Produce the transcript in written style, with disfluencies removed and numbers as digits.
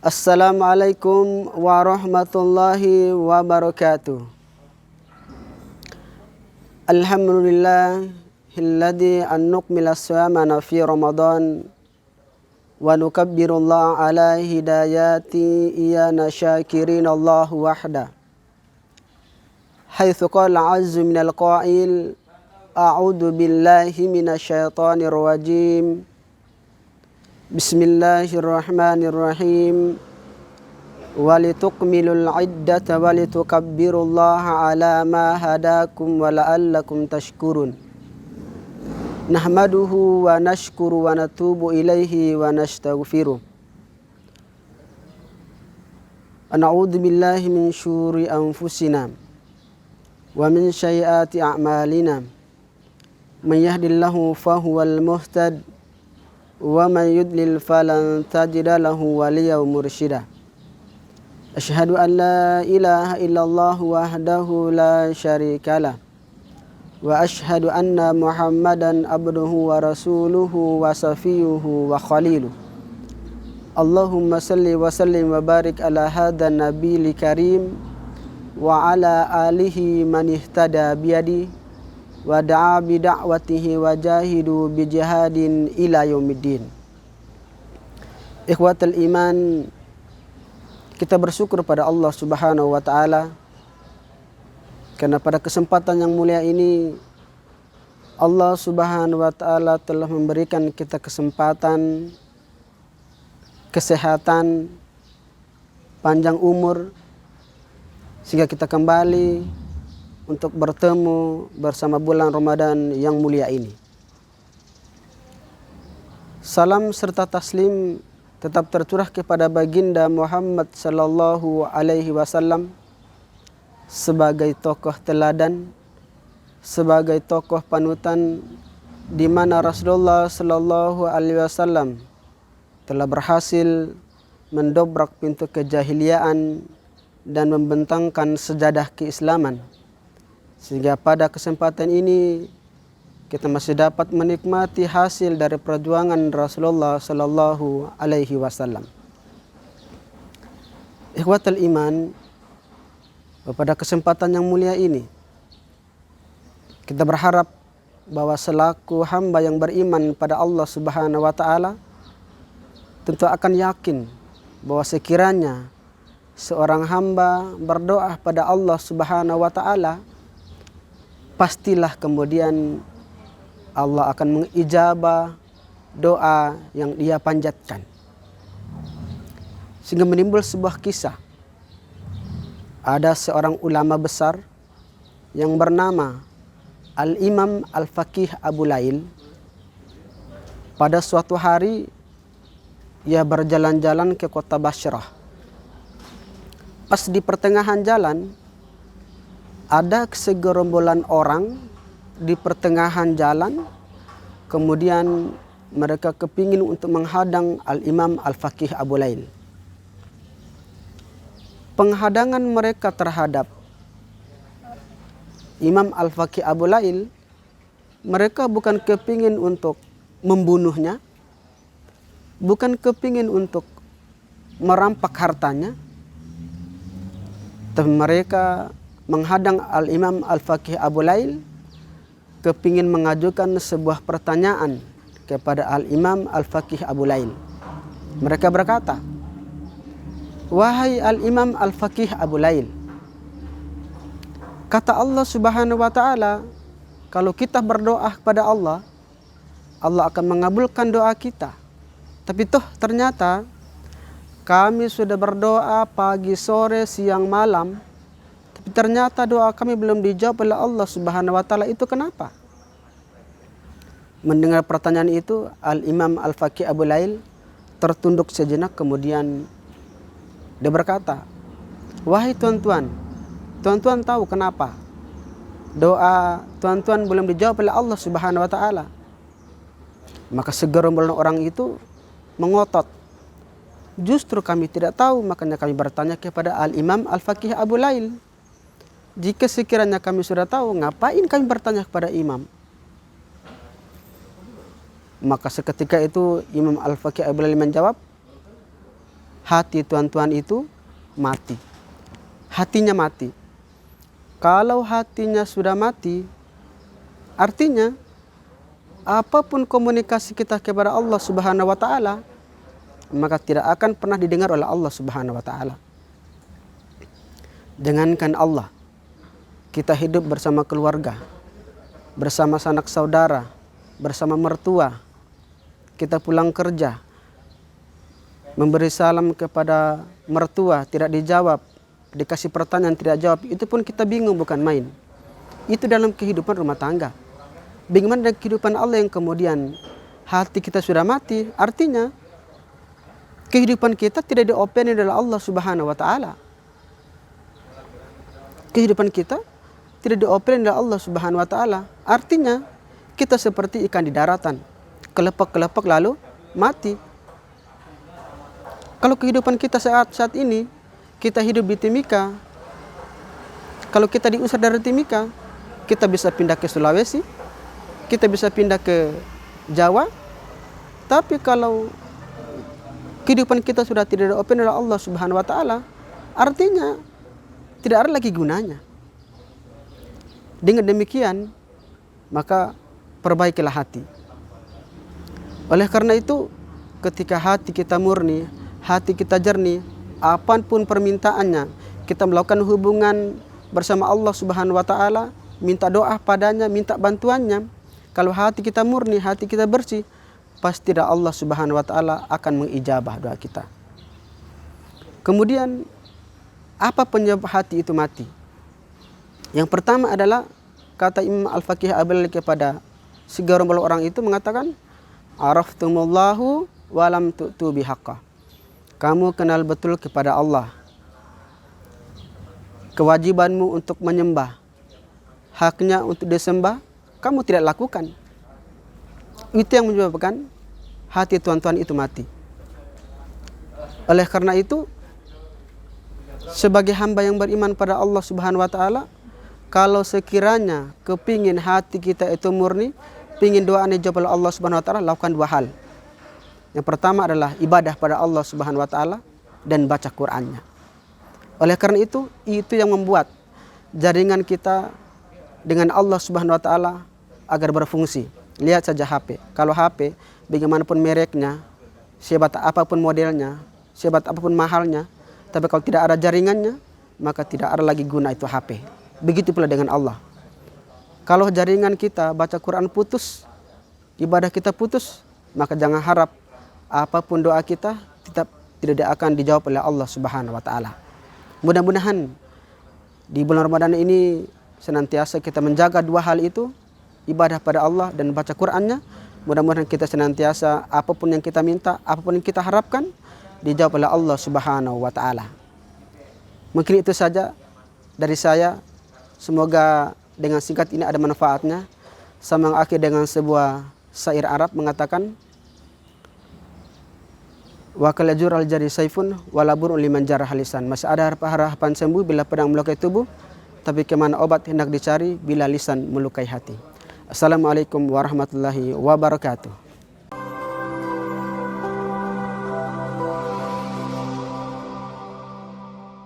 Assalamualaikum warahmatullahi wabarakatuh. Alhamdulillahilladzi an nukmila siyamana fi Ramadan wa nukabbirullah ala hidayati iyana syakirin Allah wahda. Haitsu qala azzu minal qail a'udzu billahi minasyaitonir rajim. Bismillahirrahmanirrahim. Walitukmilul iddata walitukabbirullaha ala ma hadakum wa la'allakum tashkurun. Nahmaduhu wa nashkuru wa natubu ilaihi wa nastaghfiruh. Na'udzu billahi min syururi anfusina wa min sayyiati a'malina. Man yahdihillahu fahuwal muhtad wa man yudlil falan tajida lahu waliyan mursyida. Asyhadu an la ilaha illallah wahdahu la syarikalah wa asyhadu anna Muhammadan abduhu wa rasuluhu wa safiyuhu wa khaliluh. Allahumma salli wa sallim wa barik ala hadan nabiyil karim wa ala alihi man ihtada biyadi wa da'a bi da'watihi wa jahidu bi jihadin ila yaumiddin. Ikhwatal iman, kita bersyukur pada Allah Subhanahu wa taala karena pada kesempatan yang mulia ini Allah Subhanahu wa taala telah memberikan kita kesempatan, kesehatan, panjang umur sehingga kita kembali untuk bertemu bersama bulan Ramadan yang mulia ini. Salam serta taslim tetap tercurah kepada baginda Muhammad sallallahu alaihi wasallam sebagai tokoh teladan, sebagai tokoh panutan di mana Rasulullah sallallahu alaihi wasallam telah berhasil mendobrak pintu kejahiliaan dan membentangkan sejadah keislaman. Sehingga pada kesempatan ini kita masih dapat menikmati hasil dari perjuangan Rasulullah sallallahu alaihi wasallam. Ikhwatal iman, pada kesempatan yang mulia ini kita berharap bahwa selaku hamba yang beriman pada Allah Subhanahu wa taala tentu akan yakin bahwa sekiranya seorang hamba berdoa pada Allah Subhanahu wa taala, pastilah kemudian Allah akan mengijabah doa yang dia panjatkan. Sehingga menimbul sebuah kisah. Ada seorang ulama besar yang bernama Al-Imam Al-Faqih Abu Lail. Pada suatu hari ia berjalan-jalan ke kota Bashrah. Pas di pertengahan jalan ada segerombolan orang di pertengahan jalan, kemudian mereka kepingin untuk menghadang Al-Imam Al-Faqih Abu Lail. Penghadangan mereka terhadap Imam Al-Faqih Abu Lail, mereka bukan kepingin untuk membunuhnya, bukan kepingin untuk merampak hartanya, tapi mereka menghadang Al-Imam Al-Faqih Abu Lail kepingin mengajukan sebuah pertanyaan kepada Al-Imam Al-Faqih Abu Lail. Mereka berkata, "Wahai Al-Imam Al-Faqih Abu Lail, kata Allah Subhanahu wa taala, kalau kita berdoa kepada Allah, Allah akan mengabulkan doa kita. Tapi toh ternyata kami sudah berdoa pagi, sore, siang, malam, ternyata doa kami belum dijawab oleh Allah Subhanahu wa taala. Itu kenapa?" Mendengar pertanyaan itu, Al-Imam Al-Faqih Abu Lail tertunduk sejenak, kemudian dia berkata, "Wahai tuan-tuan, tuan-tuan tahu kenapa doa tuan-tuan belum dijawab oleh Allah Subhanahu wa taala?" Maka segerombolan orang itu mengotot, "Justru kami tidak tahu, makanya kami bertanya kepada Al-Imam Al-Faqih Abu Lail. Jika sekiranya kami sudah tahu, ngapain kami bertanya kepada imam?" Maka seketika itu Imam Al-Faqih Abu Lail menjawab, hati tuan-tuan itu mati. Hatinya mati. Kalau hatinya sudah mati, artinya apapun komunikasi kita kepada Allah Subhanahu wa taala, maka tidak akan pernah didengar oleh Allah Subhanahu wa taala. Jangankan Allah, kita hidup bersama keluarga, bersama sanak saudara, bersama mertua, kita pulang kerja, memberi salam kepada mertua tidak dijawab, dikasih pertanyaan tidak jawab, itu pun kita bingung, bukan main. Itu dalam kehidupan rumah tangga. Bagaimana dengan kehidupan Allah yang kemudian hati kita sudah mati, artinya kehidupan kita tidak diopeni oleh Allah Subhanahu wa taala. Kehidupan kita tidak diopeni oleh Allah Subhanahu wa taala. Artinya kita seperti ikan di daratan, kelepek-kelepek lalu mati. Kalau kehidupan kita saat ini, kita hidup di Timika, kalau kita diusir dari Timika, kita bisa pindah ke Sulawesi, kita bisa pindah ke Jawa. Tapi kalau kehidupan kita sudah tidak diopeni oleh Allah Subhanahu wa taala, artinya tidak ada lagi gunanya. Dengan demikian, maka perbaikilah hati. Oleh karena itu, ketika hati kita murni, hati kita jernih, apapun permintaannya, kita melakukan hubungan bersama Allah Subhanahu wa taala, minta doa padanya, minta bantuannya. Kalau hati kita murni, hati kita bersih, pasti Allah Subhanahu wa taala akan mengijabah doa kita. Kemudian apa penyebab hati itu mati? Yang pertama adalah kata Imam Al-Faqih Abil kepada segerombol orang itu mengatakan, araftumullahu walam tu'tu bihaqqa. Kamu kenal betul kepada Allah, kewajibanmu untuk menyembah, haknya untuk disembah, kamu tidak lakukan. Itu yang menyebabkan hati tuan-tuan itu mati. Oleh karena itu, sebagai hamba yang beriman pada Allah Subhanahu wa taala, kalau sekiranya kepingin hati kita itu murni, pingin doa dijawab oleh Allah Subhanahu wa taala, lakukan dua hal. Yang pertama adalah ibadah pada Allah Subhanahu wa taala dan baca Qur'annya. Oleh karena itu yang membuat jaringan kita dengan Allah Subhanahu wa taala agar berfungsi. Lihat saja HP. Kalau HP, bagaimanapun mereknya, sehebat apapun modelnya, sehebat apapun mahalnya, tapi kalau tidak ada jaringannya, maka tidak ada lagi guna itu HP. Begitu pula dengan Allah. Kalau jaringan kita baca Quran putus, ibadah kita putus, maka jangan harap apapun doa kita tidak akan dijawab oleh Allah Subhanahu wa taala. Mudah-mudahan di bulan Ramadan ini senantiasa kita menjaga dua hal itu, ibadah pada Allah dan baca Qur'annya. Mudah-mudahan kita senantiasa apapun yang kita minta, apapun yang kita harapkan, dijawab oleh Allah Subhanahu wa taala. Mungkin itu saja dari saya. Semoga dengan singkat ini ada manfaatnya. Sama akhir dengan sebuah syair Arab mengatakan, wa kalajur al jari saifun walabur liman jarah lisan. Masih ada harapan sembuh bila pedang melukai tubuh, tapi kemana obat hendak dicari bila lisan melukai hati. Assalamualaikum warahmatullahi wabarakatuh.